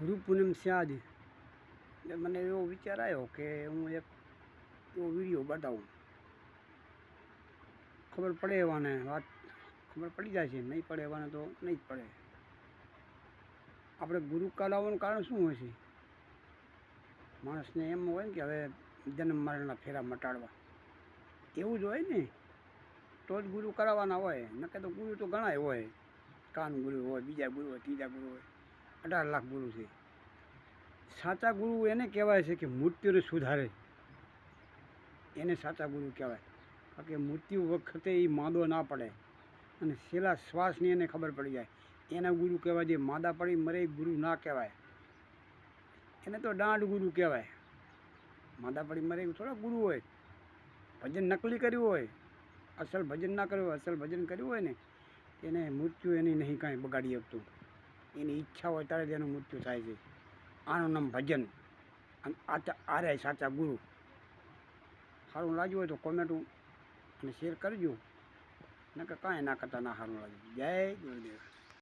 ગુરુ પૂનમ સ્યાજ એટલે મને એવો વિચાર આવ્યો કે હું એક એવો વિડીયો બતાવું, ખબર પડે એવાને વાત ખબર પડી જાય છે, નહીં પડે એવાને તો નહીં જ પડે. આપણે ગુરુ કરાવવાનું કારણ શું હોય છે? માણસને એમ હોય ને કે હવે જન્મ મરણના ફેરા મટાડવા, એવું જ હોય ને, તો જ ગુરુ કરાવવાના હોય. નકર તો ગુરુ તો ઘણાય હોય, કાન ગુરુ હોય, બીજા ગુરુ હોય, ત્રીજા ગુરુ હોય, 18 લાખ ગુરુ છે. સાચા ગુરુ એને કહેવાય છે કે મૃત્યુને સુધારે, એને સાચા ગુરુ કહેવાય. કારણ કે મૃત્યુ વખતે એ માંદો ના પડે અને છેલ્લા શ્વાસની એને ખબર પડી જાય, એના ગુરુ કહેવાય. જે માદા પડી મરે એ ગુરુ ના કહેવાય, એને તો દાંડ ગુરુ કહેવાય. માદા પડી મરે એવું થોડા ગુરુ હોય. ભજન નકલી કર્યું હોય, અસલ ભજન ના કર્યું હોય. અસલ ભજન કર્યું હોય ને એને મૃત્યુ એની નહીં કાંઈ બગાડી શકતું. એની ઈચ્છા હોય ત્યારે જ એનું મૃત્યુ થાય છે. આનું નામ ભજન. અને આ રહ્યા સાચા ગુરુ. સારું લાગ્યું હોય તો કોમેન્ટું અને શેર કરજો, નકર કાંઈ ના કરતા ના સારું લાગ્યું. જય ગુરુદેવ.